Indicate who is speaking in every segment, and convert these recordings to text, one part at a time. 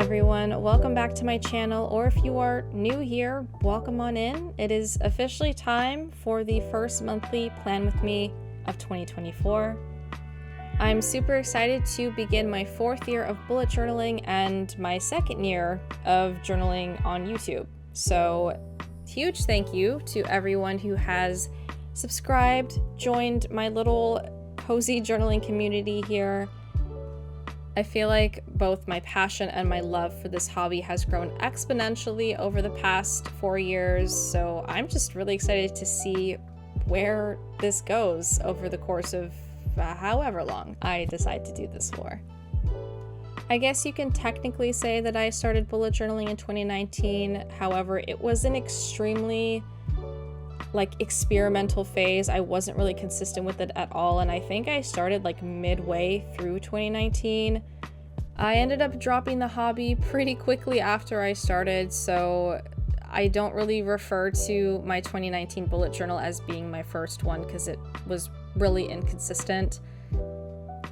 Speaker 1: everyone, welcome back to my channel, or if you are new here, welcome on in. It is officially time for the first monthly Plan With Me of 2024. I'm super excited to begin my 4th year of bullet journaling and my 2nd year of journaling on YouTube. So huge thank you to everyone who has subscribed, joined my little cozy journaling community here. I feel like both my passion and my love for this hobby has grown exponentially over the past 4 years, so I'm just really excited to see where this goes over the course of however long I decide to do this for. I guess you can technically say that I started bullet journaling in 2019, however, it was an extremely experimental phase. I wasn't really consistent with it at all, and I think I started midway through 2019. I ended up dropping the hobby pretty quickly after I started, so I don't really refer to my 2019 bullet journal as being my first one because it was really inconsistent.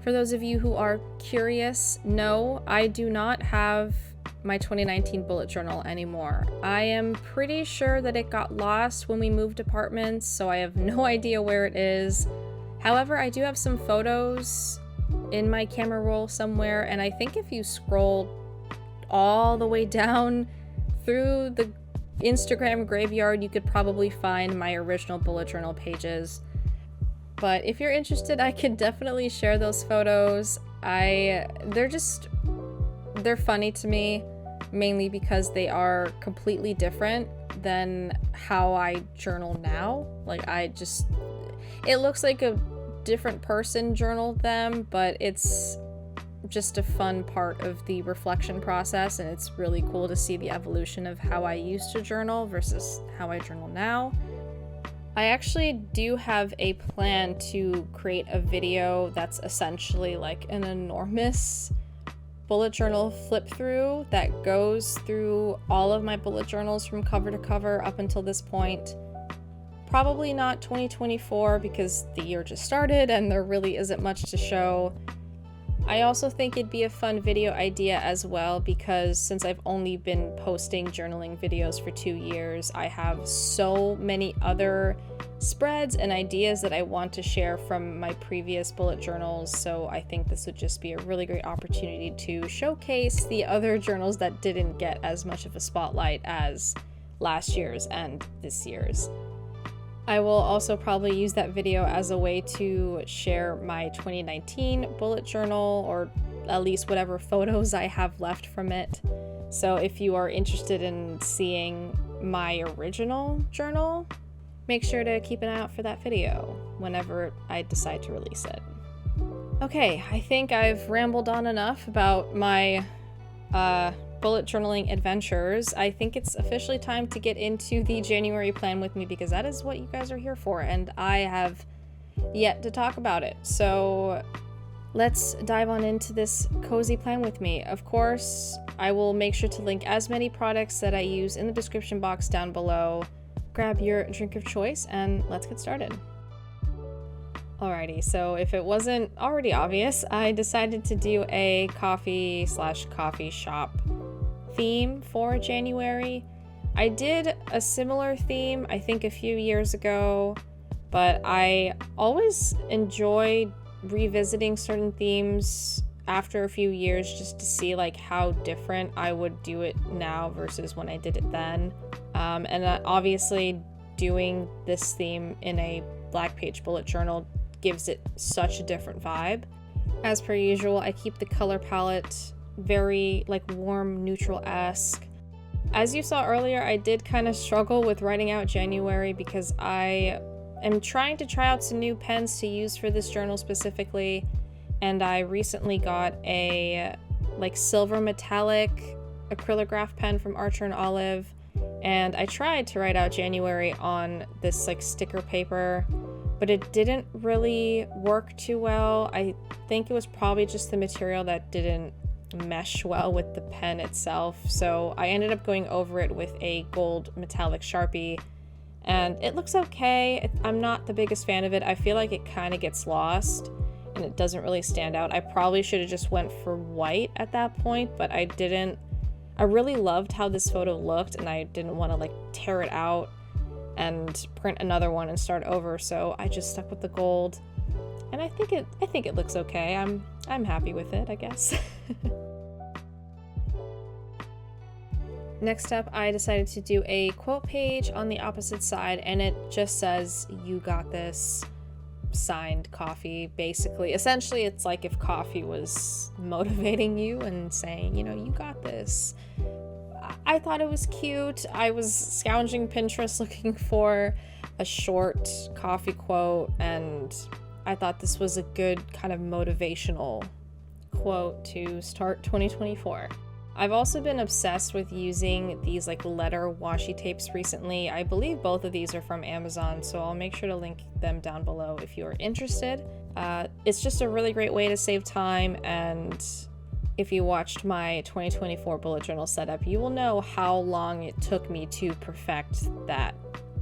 Speaker 1: For those of you who are curious, no, I do not have my 2019 bullet journal anymore. I am pretty sure that it got lost when we moved apartments, so I have no idea where it is. However, I do have some photos in my camera roll somewhere, and I think if you scroll all the way down through the Instagram graveyard, you could probably find my original bullet journal pages. But if you're interested, I could definitely share those photos. They're funny to me, mainly because they are completely different than how I journal now. It looks like a different person journaled them, but it's just a fun part of the reflection process, and it's really cool to see the evolution of how I used to journal versus how I journal now. I actually do have a plan to create a video that's essentially an enormous bullet journal flip through that goes through all of my bullet journals from cover to cover up until this point. Probably not 2024 because the year just started and there really isn't much to show. I also think it'd be a fun video idea as well because since I've only been posting journaling videos for 2 years, I have so many other spreads and ideas that I want to share from my previous bullet journals, so I think this would just be a really great opportunity to showcase the other journals that didn't get as much of a spotlight as last year's and this year's. I will also probably use that video as a way to share my 2019 bullet journal, or at least whatever photos I have left from it. So if you are interested in seeing my original journal, make sure to keep an eye out for that video whenever I decide to release it. Okay, I think I've rambled on enough about my bullet journaling adventures. I think it's officially time to get into the January plan with me because that is what you guys are here for, and I have yet to talk about it. So let's dive on into this cozy plan with me. Of course, I will make sure to link as many products that I use in the description box down below. Grab your drink of choice and let's get started. Alrighty, so if it wasn't already obvious, I decided to do a coffee/coffee shop theme for January. I did a similar theme, I think a few years ago, but I always enjoy revisiting certain themes after a few years just to see how different I would do it now versus when I did it then. And obviously doing this theme in a black page bullet journal gives it such a different vibe. As per usual, I keep the color palette very warm neutral-esque. As you saw earlier, I did kind of struggle with writing out January because I am trying to try out some new pens to use for this journal specifically, and I recently got a silver metallic acrylograph pen from Archer and Olive, and I tried to write out January on this sticker paper, but it didn't really work too well. I think it was probably just the material that didn't mesh well with the pen itself, so I ended up going over it with a gold metallic Sharpie, and it looks okay. I'm not the biggest fan of it. I feel like it kind of gets lost and it doesn't really stand out. I probably should have just went for white at that point, but I didn't I really loved how this photo looked, and I didn't want to like tear it out and print another one and start over, so I just stuck with the gold. And I think it looks okay. I'm happy with it, I guess. Next up, I decided to do a quote page on the opposite side, and it just says, "You got this," signed Coffee. Basically, essentially, it's like if Coffee was motivating you and saying, you know, "You got this." I thought it was cute. I was scounging Pinterest looking for a short Coffee quote, and I thought this was a good kind of motivational quote to start 2024. I've also been obsessed with using these like letter washi tapes recently. I believe both of these are from Amazon, so I'll make sure to link them down below if you're interested. It's just a really great way to save time, and if you watched my 2024 bullet journal setup, you will know how long it took me to perfect that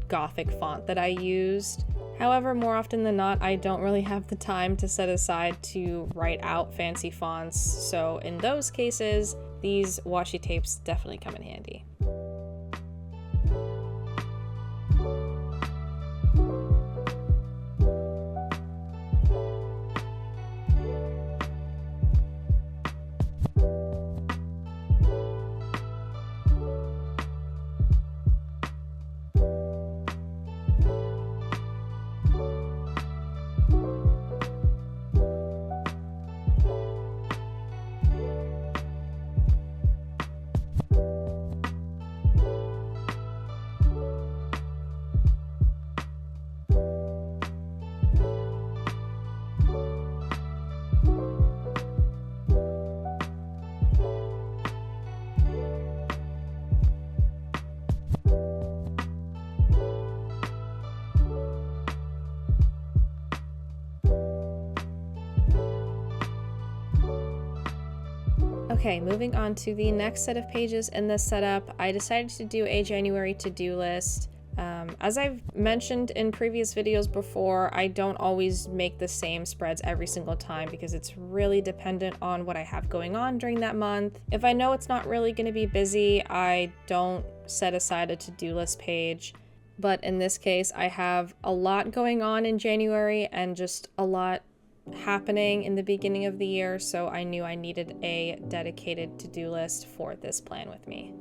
Speaker 1: Gothic font that I used. However, more often than not, I don't really have the time to set aside to write out fancy fonts, so in those cases, these washi tapes definitely come in handy. Okay, moving on to the next set of pages in this setup, I decided to do a January to-do list. As I've mentioned in previous videos before, I don't always make the same spreads every single time because it's really dependent on what I have going on during that month. If I know it's not really going to be busy, I don't set aside a to-do list page. But in this case, I have a lot going on in January and just a lot happening in the beginning of the year, so I knew I needed a dedicated to-do list for this plan with me.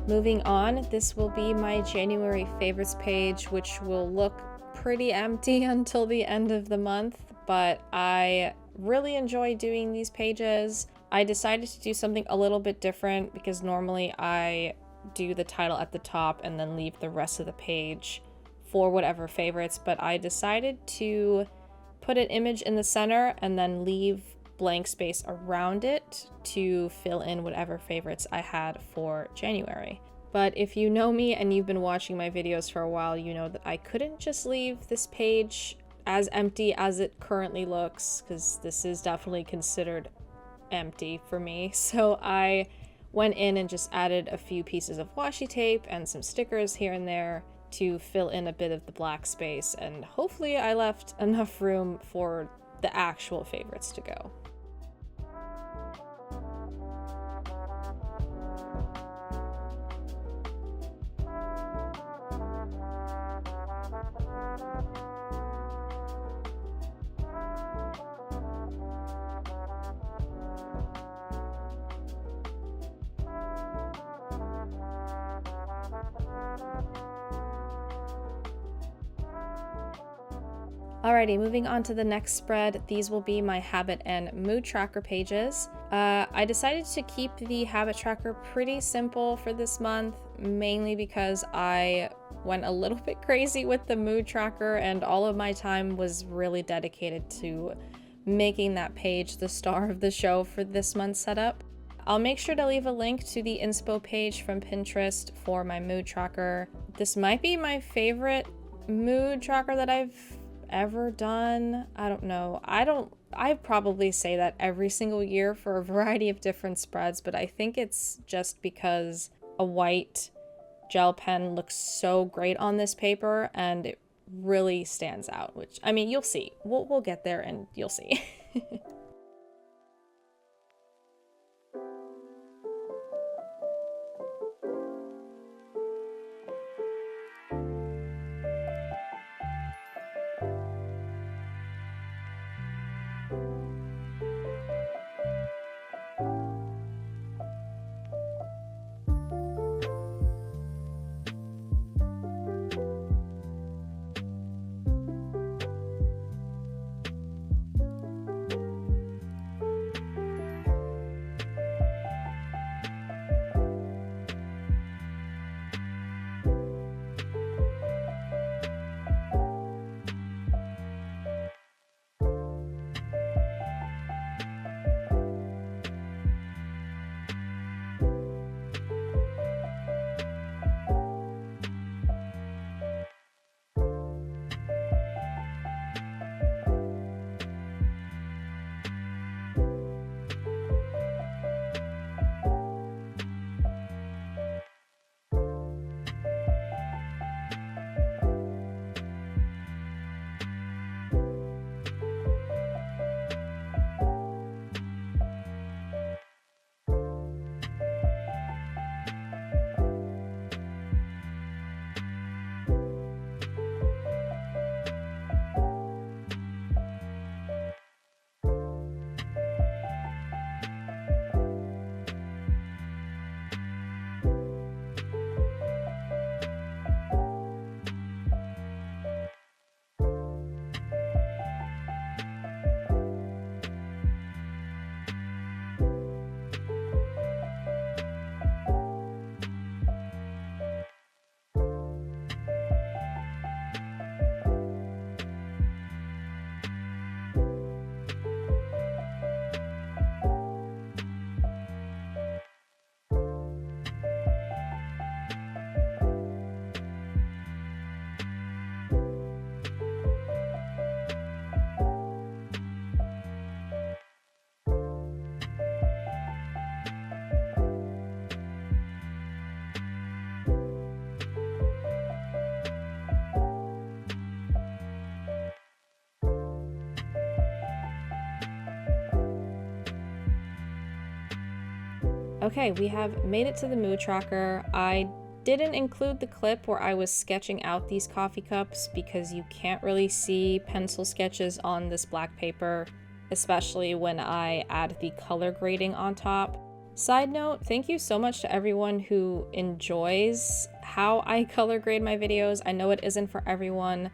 Speaker 1: Moving on, this will be my January favorites page, which will look pretty empty until the end of the month, but I really enjoy doing these pages. I decided to do something a little bit different because normally I do the title at the top and then leave the rest of the page for whatever favorites, but I decided to put an image in the center and then leave blank space around it to fill in whatever favorites I had for January. But if you know me and you've been watching my videos for a while, you know that I couldn't just leave this page as empty as it currently looks, because this is definitely considered empty for me. So I went in and just added a few pieces of washi tape and some stickers here and there to fill in a bit of the black space, and hopefully I left enough room for the actual favorites to go. Alrighty, moving on to the next spread. These will be my habit and mood tracker pages. I decided to keep the habit tracker pretty simple for this month, mainly because I went a little bit crazy with the mood tracker and all of my time was really dedicated to making that page the star of the show for this month's setup. I'll make sure to leave a link to the inspo page from Pinterest for my mood tracker. This might be my favorite mood tracker that I've ever done. I don't know. I probably say that every single year for a variety of different spreads, but I think it's just because a white gel pen looks so great on this paper and it really stands out, which, I mean, you'll see. We'll get there and you'll see. Okay, we have made it to the mood tracker. I didn't include the clip where I was sketching out these coffee cups because you can't really see pencil sketches on this black paper, especially when I add the color grading on top. Side note, thank you so much to everyone who enjoys how I color grade my videos. I know it isn't for everyone,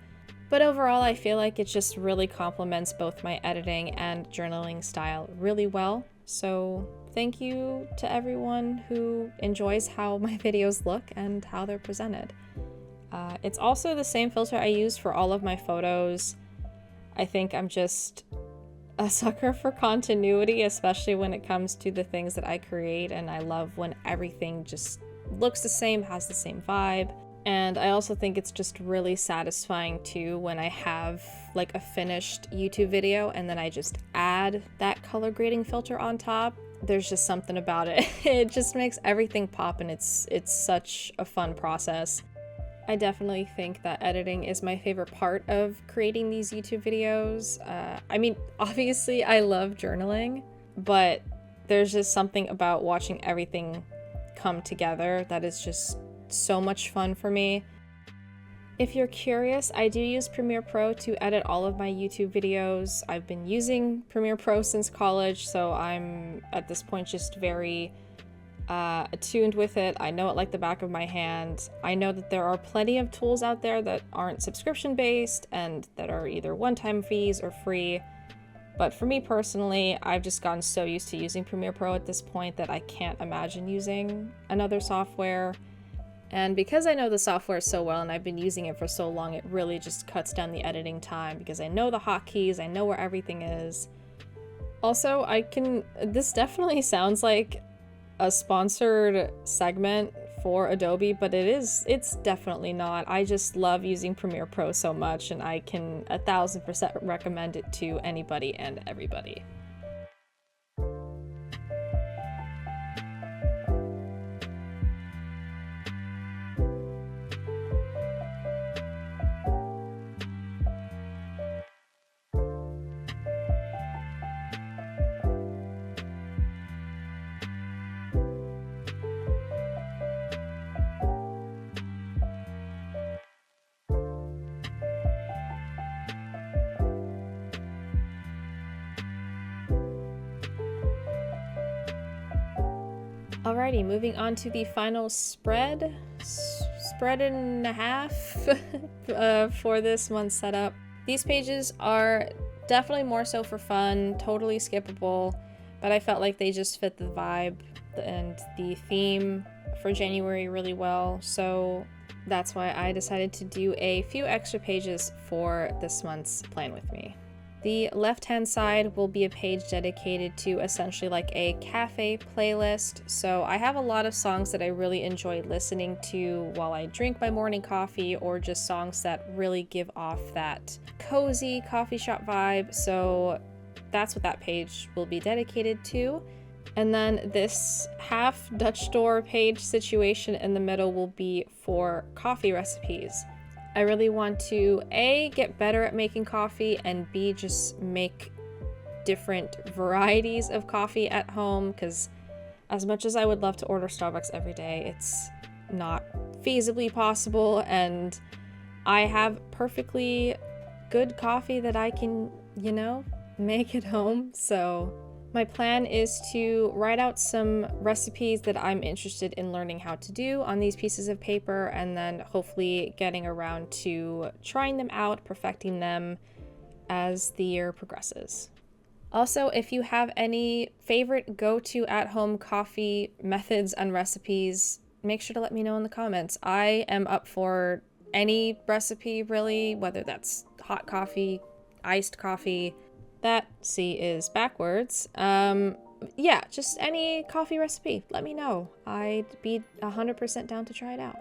Speaker 1: but overall I feel like it just really complements both my editing and journaling style really well. So thank you to everyone who enjoys how my videos look and how they're presented. It's also the same filter I use for all of my photos. I think I'm just a sucker for continuity, especially when it comes to the things that I create, and I love when everything just looks the same, has the same vibe. And I also think it's just really satisfying too when I have like a finished YouTube video and then I just add that color grading filter on top. There's just something about it. It just makes everything pop, and it's such a fun process. I definitely think that editing is my favorite part of creating these YouTube videos. I mean, obviously I love journaling, but there's just something about watching everything come together that is just so much fun for me. If you're curious, I do use Premiere Pro to edit all of my YouTube videos. I've been using Premiere Pro since college, so I'm at this point just very attuned with it. I know it like the back of my hand. I know that there are plenty of tools out there that aren't subscription based and that are either one-time fees or free. But for me personally, I've just gotten so used to using Premiere Pro at this point that I can't imagine using another software. And because I know the software so well and I've been using it for so long, it really just cuts down the editing time because I know the hotkeys, I know where everything is. Also, this definitely sounds like a sponsored segment for Adobe, but it's definitely not. I just love using Premiere Pro so much, and I can 1000% recommend it to anybody and everybody. Alrighty, moving on to the final spread and a half for this month's setup. These pages are definitely more so for fun, totally skippable, but I felt like they just fit the vibe and the theme for January really well, so that's why I decided to do a few extra pages for this month's Plan With Me. The left-hand side will be a page dedicated to essentially like a cafe playlist. So I have a lot of songs that I really enjoy listening to while I drink my morning coffee, or just songs that really give off that cozy coffee shop vibe. So that's what that page will be dedicated to. And then this half Dutch door page situation in the middle will be for coffee recipes. I really want to A, get better at making coffee, and B, just make different varieties of coffee at home, because as much as I would love to order Starbucks every day, it's not feasibly possible, and I have perfectly good coffee that I can, make at home. So my plan is to write out some recipes that I'm interested in learning how to do on these pieces of paper, and then hopefully getting around to trying them out, perfecting them as the year progresses. Also, if you have any favorite go-to at-home coffee methods and recipes, make sure to let me know in the comments. I am up for any recipe, really, whether that's hot coffee, iced coffee. That C is backwards. Yeah, just any coffee recipe, let me know. I'd be 100% down to try it out.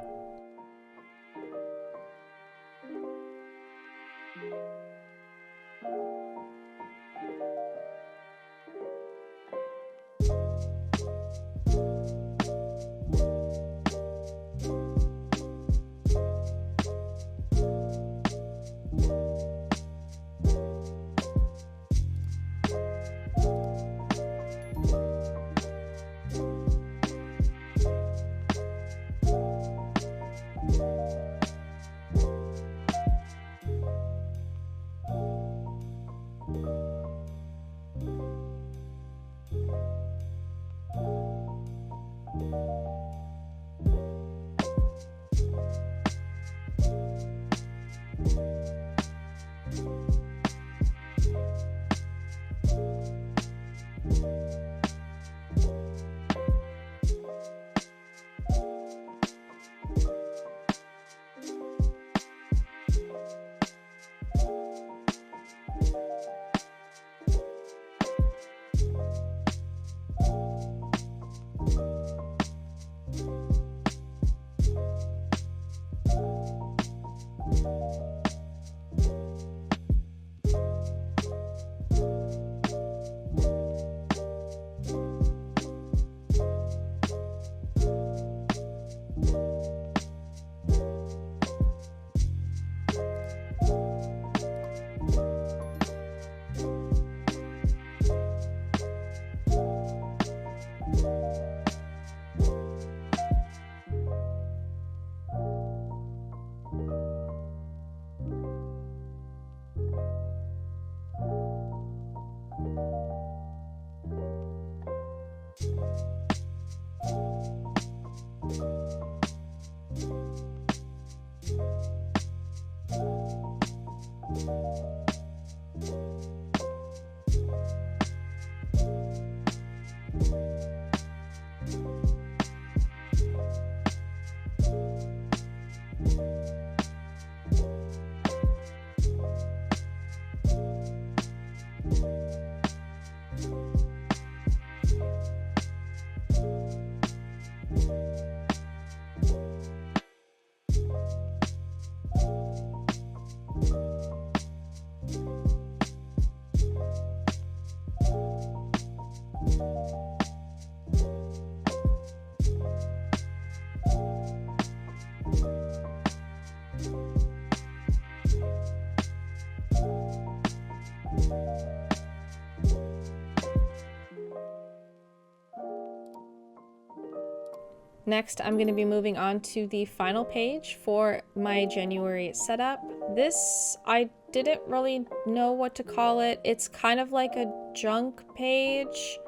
Speaker 1: Next, I'm going to be moving on to the final page for my January setup. This, I didn't really know what to call it. It's kind of like a junk page,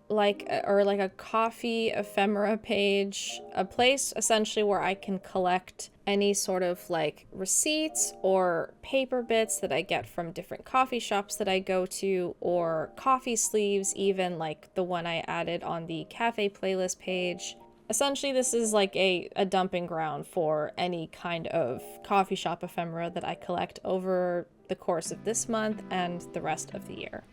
Speaker 1: or like a coffee ephemera page, a place essentially where I can collect any sort of like receipts or paper bits that I get from different coffee shops that I go to, or coffee sleeves, even like the one I added on the cafe playlist page. Essentially, this is like a dumping ground for any kind of coffee shop ephemera that I collect over the course of this month and the rest of the year.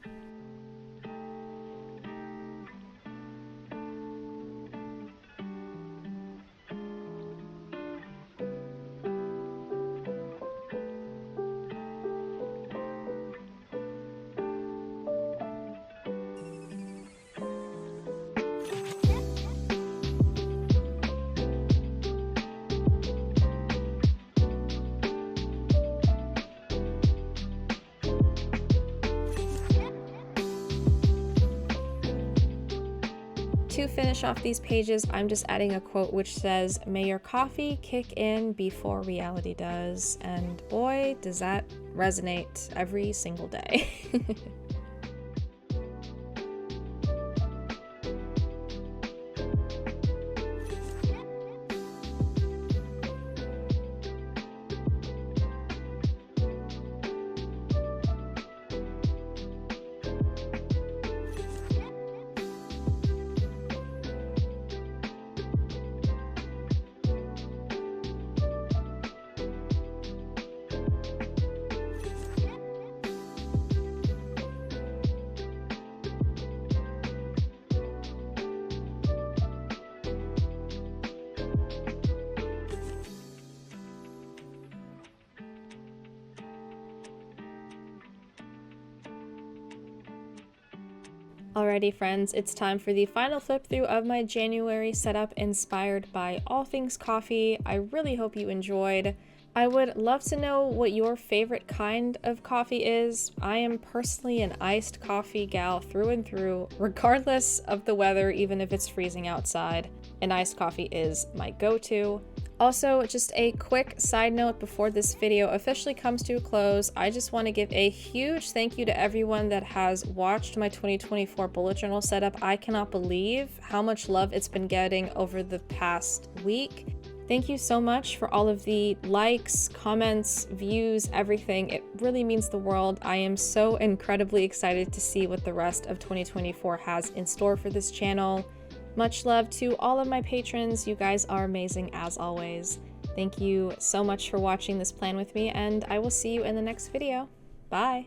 Speaker 1: To finish off these pages, I'm just adding a quote which says, "May your coffee kick in before reality does." And boy, does that resonate every single day. Alrighty friends, it's time for the final flip through of my January setup inspired by all things coffee. I really hope you enjoyed. I would love to know what your favorite kind of coffee is. I am personally an iced coffee gal through and through, regardless of the weather, even if it's freezing outside. An iced coffee is my go-to. Also, just a quick side note before this video officially comes to a close, I just want to give a huge thank you to everyone that has watched my 2024 bullet journal setup. I cannot believe how much love it's been getting over the past week. Thank you so much for all of the likes, comments, views, everything. It really means the world. I am so incredibly excited to see what the rest of 2024 has in store for this channel. Much love to all of my patrons. You guys are amazing as always. Thank you so much for watching this plan with me, and I will see you in the next video. Bye!